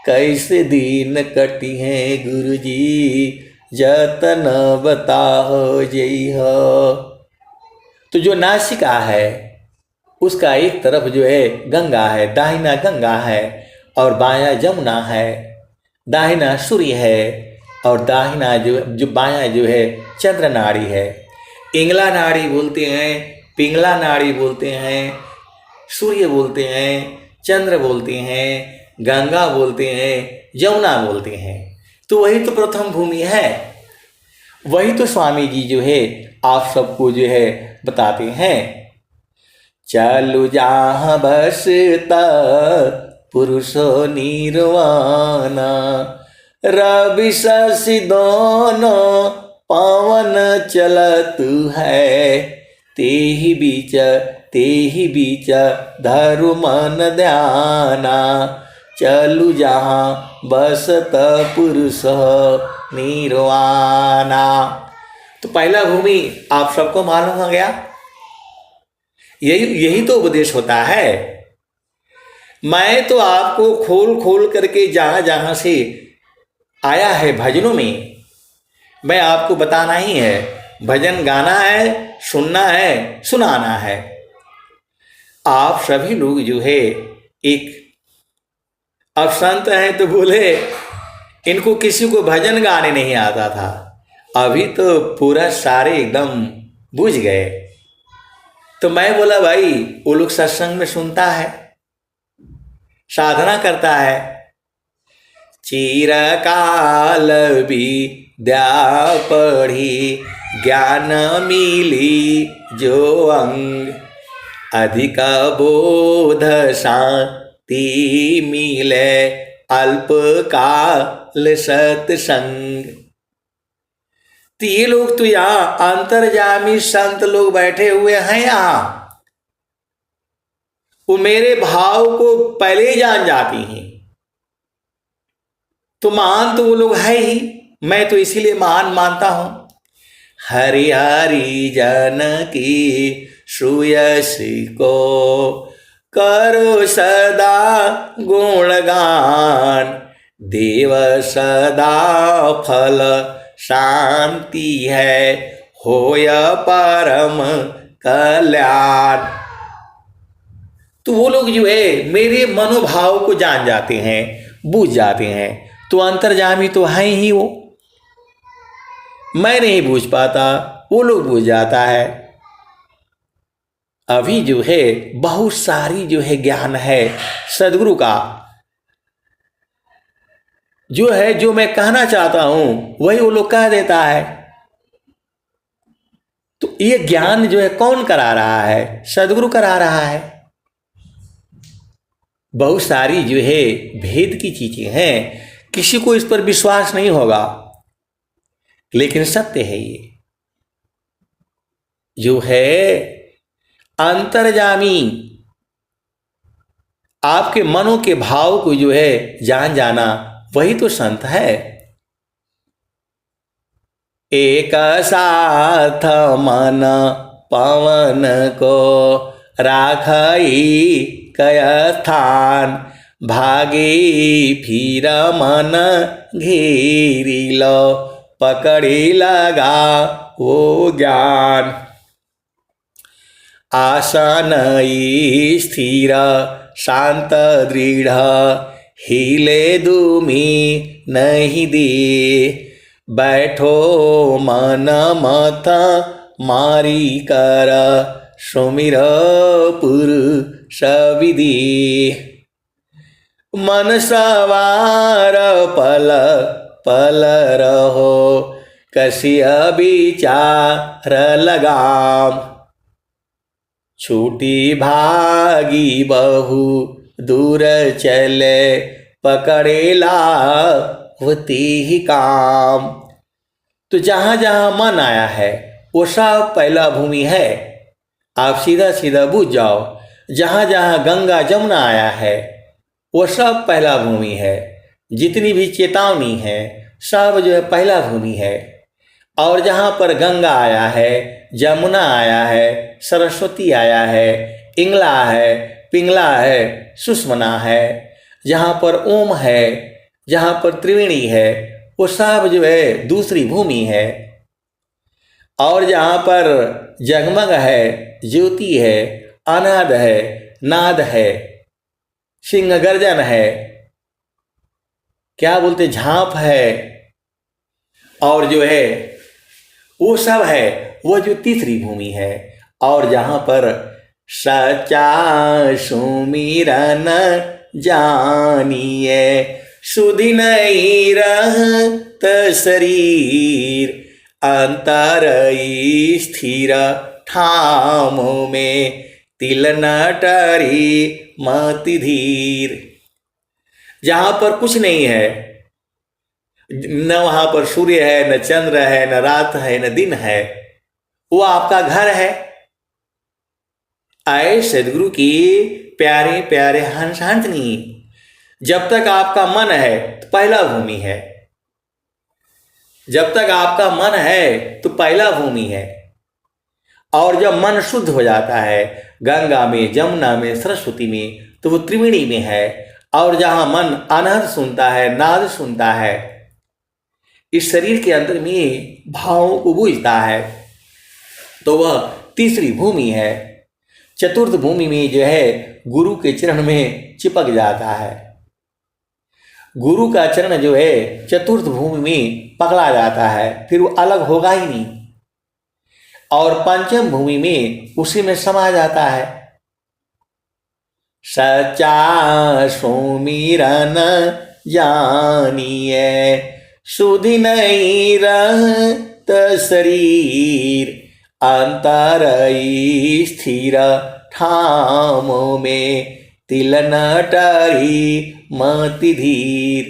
कैसे दिन कटी है गुरुजी जतन बताओ जई हो। तो जो नासिका है उसका एक तरफ जो है गंगा है, दाहिना गंगा है और बायां जमुना है। दाहिना सूर्य है और दाहिना जो बायां जो है चंद्र नाड़ी है। इंगला नाड़ी बोलते हैं, पिंगला नाड़ी बोलते हैं, सूर्य बोलते हैं, चंद्र बोलते हैं, गंगा बोलते हैं, जमुना बोलते हैं। तो वही तो प्रथम भूमि है। वही तो स्वामी जी जो है आप सबको जो है बताते हैं। चलु जहाँ बसता पुरुषो निर्वाणा, रवि शशि दोनों पवन चलत है, तेहि बीच धरु मन ध्याना, चलु जहाँ बसत पुरुष निर्वाणा। तो पहला भूमि आप सबको मालूम हो गया। यही तो उपदेश होता है। मैं तो आपको खोल खोल करके जहां जहां से आया है भजनों में, मैं आपको बताना ही है। भजन गाना है, सुनना है, सुनाना है। आप सभी लोग जो है एक, अब संत हैं तो बोले इनको किसी को भजन गाने नहीं आता था, अभी तो पूरा सारे एकदम बुझ गए। तो मैं बोला भाई वो लोग सत्संग में सुनता है, साधना करता है। चिरकाल विद्या पढ़ी ज्ञान मिली जो अंग, अधिक बोध शांति मिले अल्प काल सत्संग। तो ये लोग तो यहाँ अंतर्जामी संत लोग बैठे हुए हैं, यहाँ वो मेरे भाव को पहले ही जान जाती हैं। तो महान तो वो लोग है ही, मैं तो इसीलिए महान मानता हूं। हरि हरि जन की सुयसी को करो सदा गुणगान, देव सदा फल शांति है होय परम कल्याण। तो वो लोग जो है मेरे मनोभाव को जान जाते हैं, बूझ जाते हैं। तो अंतर्जामी तो है ही वो, मैं नहीं बूझ पाता, वो लोग बूझ जाता है। अभी जो है बहुत सारी जो है ज्ञान है सदगुरु का, जो है जो मैं कहना चाहता हूं वही वो लोग कह देता है। तो ये ज्ञान जो है कौन करा रहा है? सदगुरु करा रहा है। बहुत सारी जो है भेद की चीजें हैं, किसी को इस पर विश्वास नहीं होगा, लेकिन सत्य है। ये जो है अंतर्जामी आपके मनों के भाव को जो है जान जाना, वही तो संत है। एक साथ मन पवन को राखई कय स्थान, भागे फिर मन घेरी लो पकड़े लगा वो ज्ञान। आसन स्थिर शांत दृढ़ हिले दूमी नहीं दे, बैठो मन मत मारी कर सुमिर पुरुष विधि। मन सवार पल पल रहो कसिय विचार लगाम, छूटी भागी बहु दूर चले पकड़ेला होती ही काम। तो जहां जहां मन आया है वो सब पहला भूमि है। आप सीधा सीधा बूझ जाओ, जहां जहां गंगा जमुना आया है वो सब पहला भूमि है। जितनी भी चेतावनी है सब जो है पहला भूमि है। और जहां पर गंगा आया है, जमुना आया है, सरस्वती आया है, इंगला है, पिंगला है, सुषमना है, जहां पर ओम है, जहां पर त्रिवेणी है, वो सब जो है दूसरी भूमि है। और जहां पर जगमग है, ज्योति है, अनाद है, नाद है, सिंह गर्जन है, क्या बोलते झांप है, और जो है वो सब है, वो जो तीसरी भूमि है। और जहां पर सच्चा सुमिरन जानिए, सुधि नहीं रहत शरीर, अंतर स्थिर ठाम में तिल न टरी मति धीर। जहां पर कुछ नहीं है, न वहां पर सूर्य है, न चंद्र है, न रात है, न दिन है, वो आपका घर है। आए सदगुरु की प्यारे प्यारे हंस हंसनी, जब तक आपका मन है तो पहला भूमि है, जब तक आपका मन है तो पहला भूमि है। और जब मन शुद्ध हो जाता है गंगा में, जमुना में, सरस्वती में, तो वो त्रिवेणी में है। और जहां मन अनहद सुनता है, नाद सुनता है, इस शरीर के अंदर में भावों को बूझता है, तो वह तीसरी भूमि है। चतुर्थ भूमि में जो है गुरु के चरण में चिपक जाता है। गुरु का चरण जो है चतुर्थ भूमि में पकड़ा जाता है, फिर वो अलग होगा ही नहीं। और पंचम भूमि में उसी में समा जाता है। सच्चा सुमिरन जानिए, सुधि नहीं रहत शरीर, अंतर स्थिर ठाम में, तिल न टरी मति धीर।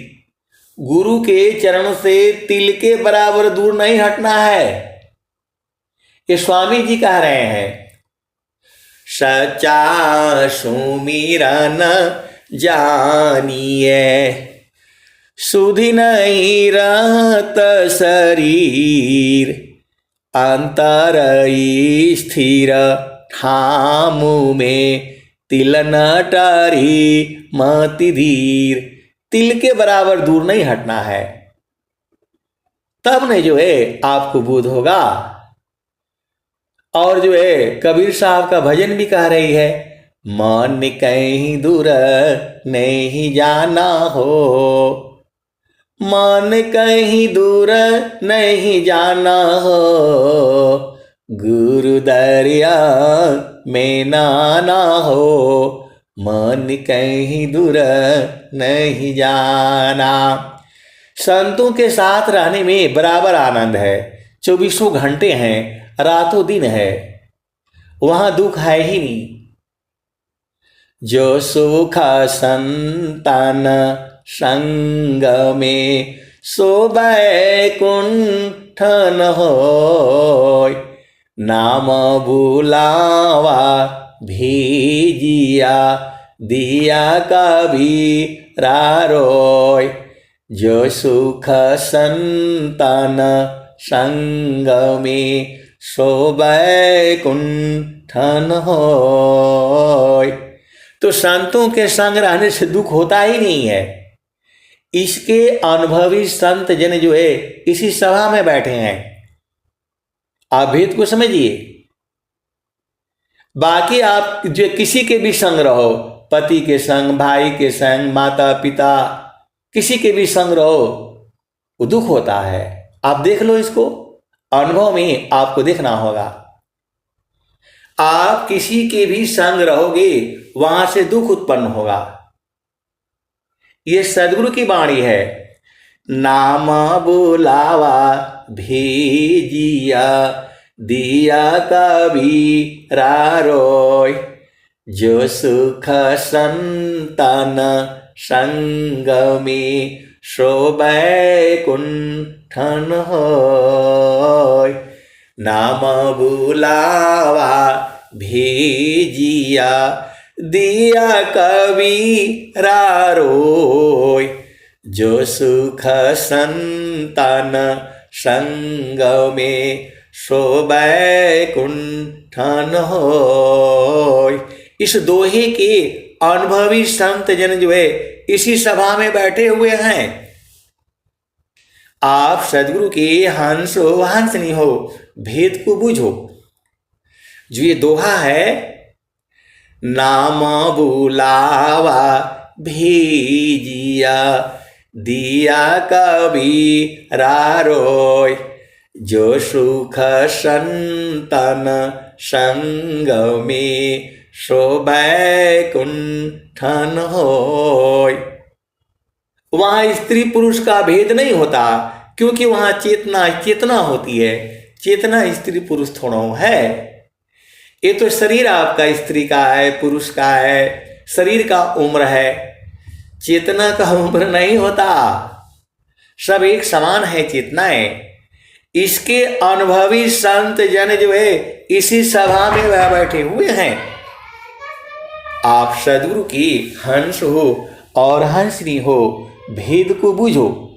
गुरु के चरण से तिल के बराबर दूर नहीं हटना है, ये स्वामी जी कह रहे हैं। सच्चा सुमिरन जानिए, सुधि नहीं रहत शरीर, अंतर स्थिर ठाम में, तिल न टरी मति धीर। तिल के बराबर दूर नहीं हटना है, तब ने जो है आपको बोध होगा। और जो है कबीर साहब का भजन भी कह रही है, मन कहीं दूर नहीं जाना हो, मन कहीं दूर नहीं जाना हो, गुरु दरिया में नाना हो, मन कहीं दूर नहीं जाना। संतों के साथ रहने में बराबर आनंद है। 24 घंटे हैं, रातों दिन है, वहां दुख है ही नहीं। जो सुख संतान संग में, सो बैकुंठ न होय, नाम बुलावा भेजिया, दिया कबीरा रोय। जो सुख संतान संग में, सो बैकुंठ न होय। तो संतों के संग रहने से दुख होता ही नहीं है। इसके अनुभवी संत जन जो है इसी सभा में बैठे हैं। आप भेद को समझिए। बाकी आप जो किसी के भी संग रहो, पति के संग, भाई के संग, माता पिता, किसी के भी संग रहो, वो दुख होता है। आप देख लो इसको, अनुभव में आपको देखना होगा। आप किसी के भी संग रहोगे, वहां से दुख उत्पन्न होगा। ये सदगुरु की वाणी है। नाम बुलावा भेजिया, दिया कबीरा रोय। जो सुख संतान संग में, सो बैकुंठ न होय। नाम बुलावा भेजिया, दिया कबीरा रोय। जो सुख संतान संग में, सो बैकुंठ न होय। इस दोहे के अनुभवी संत जन जो है इसी सभा में बैठे हुए हैं। आप सदगुरु के हंस हो, हंसनी हो, भेद को बूझो। जो ये दोहा है, नाम बुलावा भेजिया, दिया कबीरा रोय। जो सुख संतान संग में, सो बैकुंठ न होय। वहां स्त्री पुरुष का भेद नहीं होता, क्योंकि वहां चेतना होती है। चेतना स्त्री पुरुष थोड़ा है। ये तो शरीर आपका स्त्री का है, पुरुष का है, शरीर का उम्र है, चेतना का उम्र नहीं होता। सब एक समान है चेतनाएं। इसके अनुभवी संत जन जो है इसी सभा में वह बैठे हुए हैं। आप सदगुरु की हंस हो और हंसनी हो, भेद को बूझो।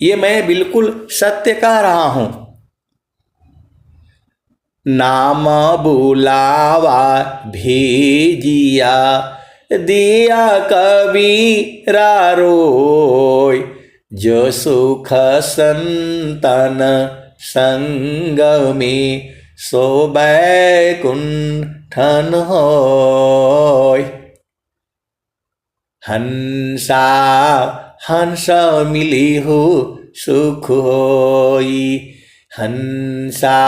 ये मैं बिल्कुल सत्य कह रहा हूं। नाम बुलावा भेजिया, दिया कबीरा रोय। जो सुख संतन संग में, सो बैकुंठन होय। हंसा हंस मिली हो सुख होई। हंसा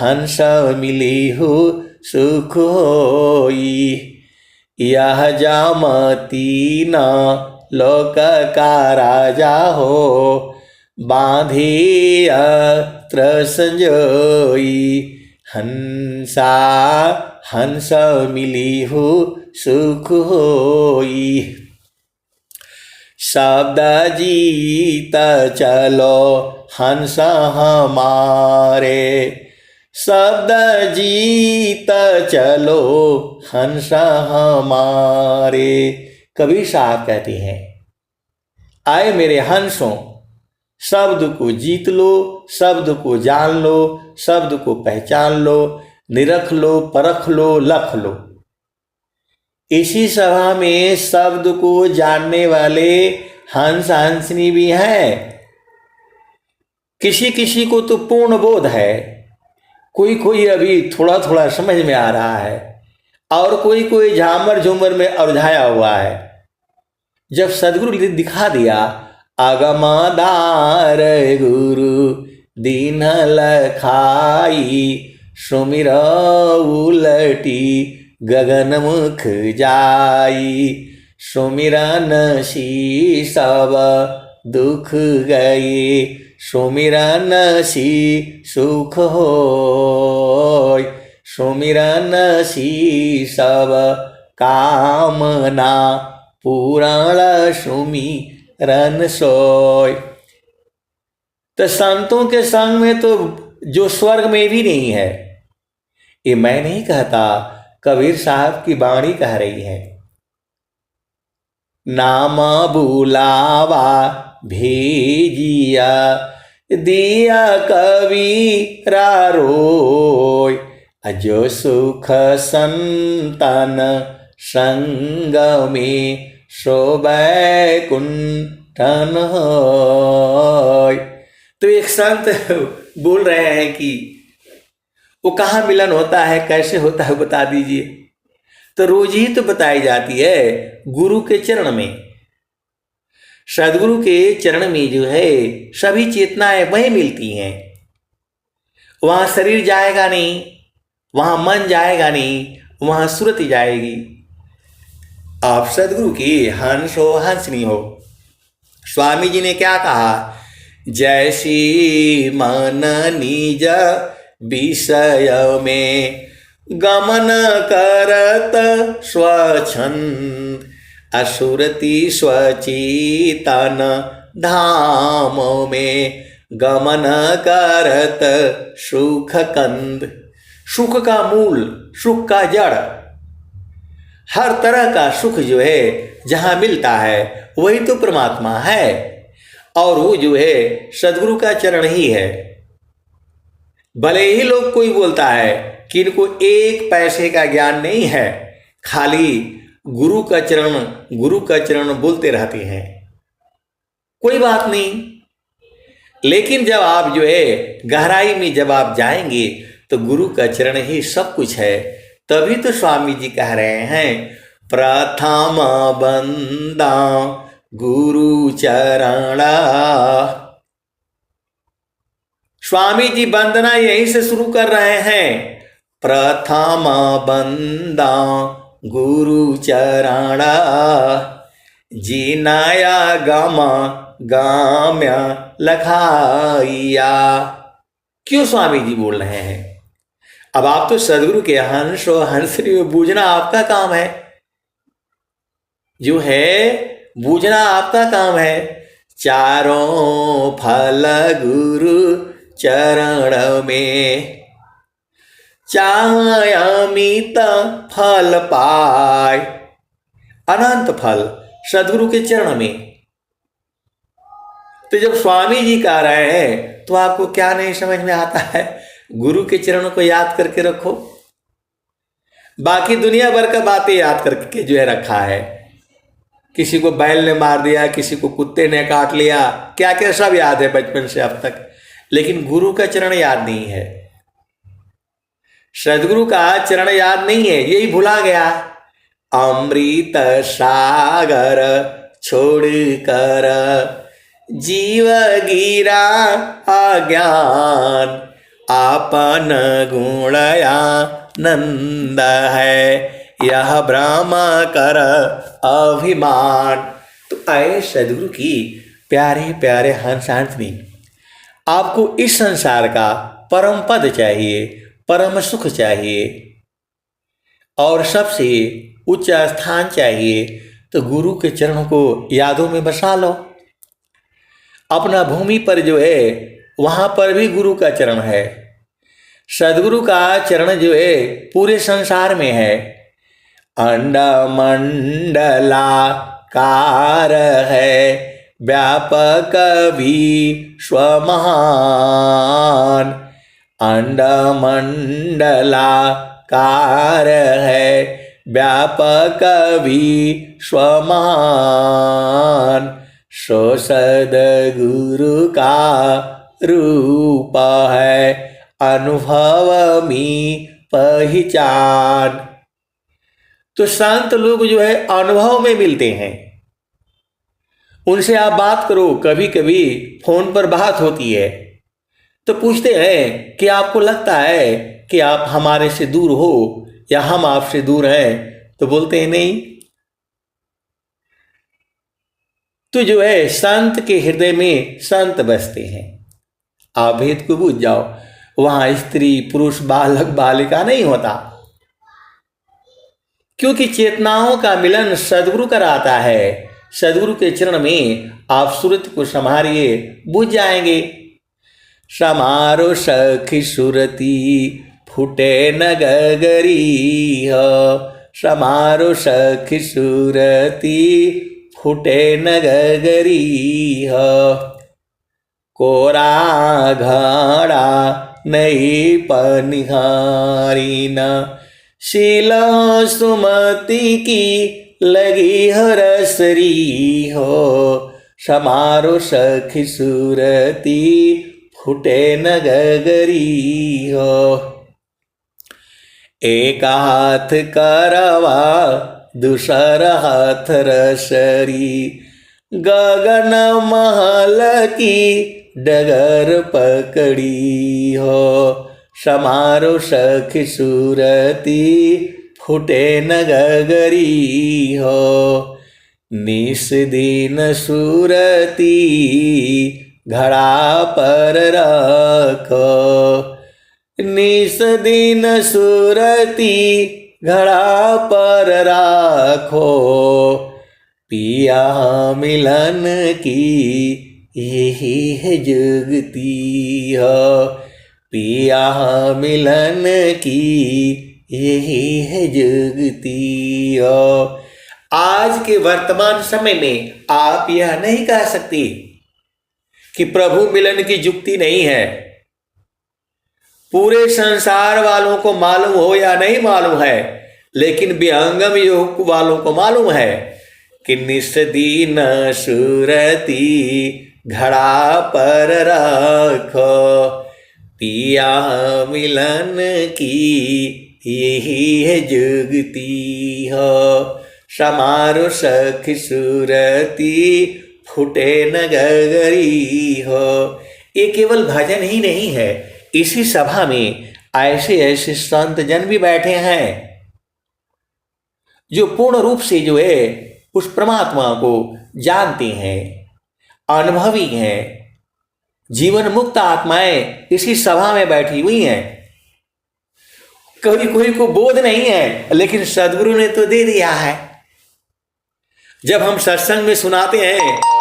हंस मिली हो सुख होई। यह जामती न लोक का राजा हो, बांधी अस्त्र संजोई। हंसा हंस मिली हो सुख होई। शब्द जीत चलो हंस हमारे, शब्द जीत चलो हंस हमारे। कबीर साहब कहते हैं, आए मेरे हंसों, शब्द को जीत लो, शब्द को जान लो, शब्द को पहचान लो, निरख लो, परख लो, लख लो। इसी सभा में शब्द को जानने वाले हंस हंसनी भी हैं। किसी किसी को तो पूर्ण बोध है, कोई कोई अभी थोड़ा थोड़ा समझ में आ रहा है, और कोई कोई झामर झूमर में उलझाया हुआ है। जब सदगुरु ने दिखा दिया, आगमदार गुरु दीन लखाई, सुमिर उलटी गगन मुख जाई। सुमिरन सी सब दुख गए, सुमिरन सी सुख होय। सुमिरन सी सब कामना, पूरण सुमिरन सोय। तो संतों के संग में तो जो स्वर्ग में भी नहीं है, ये मैं नहीं कहता, कबीर साहब की वाणी कह रही है। नाम बुलावा भेजिया, दिया कबीरा रोय। जो सुख संतन संग में, सो बैकुंठन होय। तो एक संत बोल रहे हैं कि वो कहाँ मिलन होता है, कैसे होता है, बता दीजिए। तो रोज ही तो बताई जाती है गुरु के चरण में। सदगुरु के चरण में जो है सभी चेतनाएं वहीं मिलती हैं। वहां शरीर जाएगा नहीं, वहां मन जाएगा नहीं, वहां सुरति जाएगी। आप सदगुरु की हंस हो, हंसनी हो। स्वामी जी ने क्या कहा, जैसी मन निज विषय में, गमन करत स्वच्छंद। असुरति स्वचेतन धाम में, गमन करत सुख कंद। सुख का मूल, सुख का जड़, हर तरह का सुख जो है जहां मिलता है वही तो परमात्मा है, और वो जो है सदगुरु का चरण ही है। भले ही लोग कोई बोलता है कि इनको एक पैसे का ज्ञान नहीं है, खाली गुरु का चरण बोलते रहते हैं। कोई बात नहीं, लेकिन जब आप जो है गहराई में जब आप जाएंगे तो गुरु का चरण ही सब कुछ है। तभी तो स्वामी जी कह रहे हैं, प्रथम बंदा गुरु चरणा। स्वामी जी वंदना यहीं से शुरू कर रहे हैं, प्रथम बंदा गुरु चरणा। जीनाया गमा गाम्या लखाइया। क्यों स्वामी जी बोल रहे हैं? अब आप तो सदगुरु के हंस और हंसनी में बूझना आपका काम है, जो है बूझना आपका काम है। चारों फल गुरु चरण में, चाहे अमित फल पाए। अनंत फल सदगुरु के चरण में। तो जब स्वामी जी कह रहे हैं तो आपको क्या नहीं समझ में आता है? गुरु के चरणों को याद करके रखो। बाकी दुनिया भर का बातें याद करके जो है रखा है। किसी को बैल ने मार दिया, किसी को कुत्ते ने काट लिया, क्या क्या सब याद है बचपन से अब तक, लेकिन गुरु का चरण याद नहीं है। सदगुरु का चरण याद नहीं है, यही भुला गया। अमृत सागर छोड़ कर जीव गिरा अज्ञान, आपन गुणया नंद है यह ब्रह्म कर अभिमान। तो आए सदगुरु की प्यारे प्यारे हंसांतनी, आपको इस संसार का परम पद चाहिए, परम सुख चाहिए और सबसे उच्च स्थान चाहिए, तो गुरु के चरणों को यादों में बसा लो। अपना भूमि पर जो है वहां पर भी गुरु का चरण है। सदगुरु का चरण जो है पूरे संसार में है। अंड मंडलाकार है व्यापक विश्व महान, अंड मंडलाकार है व्यापक विश्व महान, सो सद्गुरु का रूप है अनुभव में पहचान। तो संत लोग जो है अनुभव में मिलते हैं, उनसे आप बात करो। कभी कभी फोन पर बात होती है तो पूछते हैं कि आपको लगता है कि आप हमारे से दूर हो या हम आपसे दूर हैं, तो बोलते हैं नहीं। तो जो है संत के हृदय में संत बसते हैं। आप भेद को बूझ जाओ, वहां स्त्री पुरुष बालक बालिका नहीं होता, क्योंकि चेतनाओं का मिलन सदगुरु कराता है। सदगुरु के चरण में आप सुरत को संभारिए, बुझ जाएंगे। समारो सखी सुरती फूटे न गगरी हो, समारो सखी सुरती फूटे न गगरी हो, कोरा घड़ा नहीं पनिहारी न, शीला सुमति की लगी हरसरी हो, समारो सखी सुरती फूटे न गगरी हो। एक हाथ करवा दूसर हाथ रसरी, गगन महल की डगर पकड़ी हो, समारो सखी सुरती फूटे न गगरी हो, निस दिन सुरती घड़ा पर रखो, निस दिन सुरती घड़ा पर राखो, पिया मिलन की यही है जुगती हो, पिया मिलन की यही है जुगती हो। आज के वर्तमान समय में आप यह नहीं कह सकती कि प्रभु मिलन की जुगती नहीं है। पूरे संसार वालों को मालूम हो या नहीं मालूम है, लेकिन विहंगम योग वालों को मालूम है कि निस दिन सुरती घड़ा पर रखो, पिया मिलन की यही है जुगती हो, समारो सखी सुरती फूटे न गगरी हो। ये केवल भजन ही नहीं है, इसी सभा में ऐसे ऐसे संत जन भी बैठे हैं जो पूर्ण रूप से जो है उस परमात्मा को जानते हैं, अनुभवी हैं। जीवन मुक्त आत्माएं इसी सभा में बैठी हुई हैं। कोई कोई को बोध नहीं है, लेकिन सदगुरु ने तो दे दिया है। जब हम सत्संग में सुनाते हैं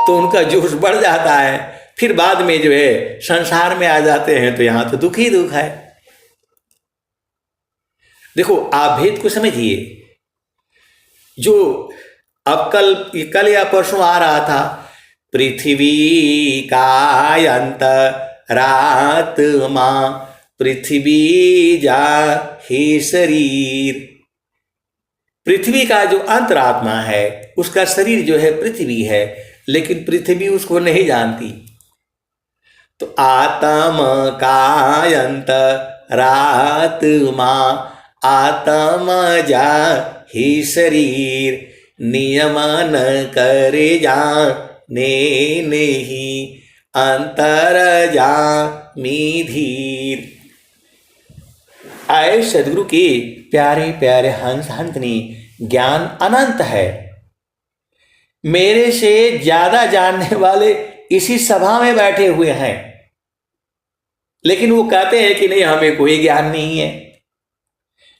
तो उनका जोश बढ़ जाता है, फिर बाद में जो है संसार में आ जाते हैं तो यहां तो दुख ही दुख है। देखो आप भेद को समझिए। जो अब कल या परसों आ रहा था, पृथ्वी का अंत रात मां, पृथ्वी जा ही शरीर। पृथ्वी का जो अंतरात्मा है उसका शरीर जो है पृथ्वी है, लेकिन पृथ्वी उसको नहीं जानती। तो आत्म का अंत रात्मा, आत्म जा ही शरीर, नियमन करे जाने नहीं, अंतर जा मी धीर। आए सदगुरु के प्यारे प्यारे हंस हंसनी, ज्ञान अनंत है। मेरे से ज्यादा जानने वाले इसी सभा में बैठे हुए हैं, लेकिन वो कहते हैं कि नहीं हमें कोई ज्ञान नहीं है।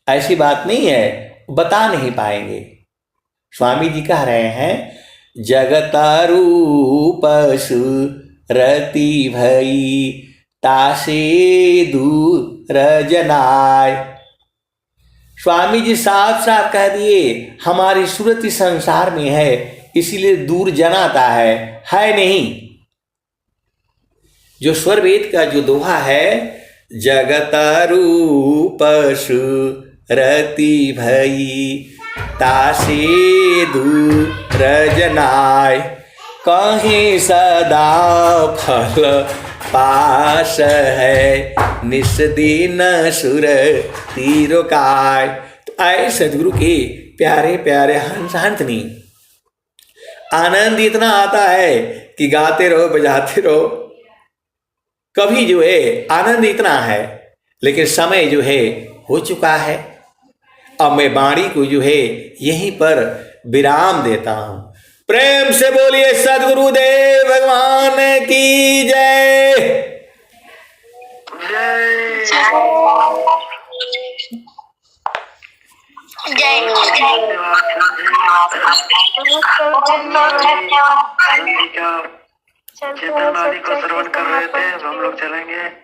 ऐसी बात नहीं है, बता नहीं पाएंगे। स्वामी जी कह रहे हैं, जगत रूप सुरति भई, तासे दूर जनाय। स्वामी जी साफ साफ कह दिए, हमारी सूरत इस संसार में है, इसीलिए दूर जनाता है नहीं। जो स्वर वेद का जो दोहा है, जगत रूप सुरति भई, तासे दूर जनाय, कहीं सदा फल पास है, निस दिन सुर तीरो काय। तो आए सदगुरु के प्यारे प्यारे हंस हंसनी, आनंद इतना आता है कि गाते रहो बजाते रहो। कभी जो है आनंद इतना है, लेकिन समय जो है हो चुका है। अब मैं वाणी को जो है यहीं पर विराम देता हूं। प्रेम से बोलिए सदगुरुदेव भगवान की जय। चेतन वाणी को श्रवण कर रहे थे, हम लोग चलेंगे।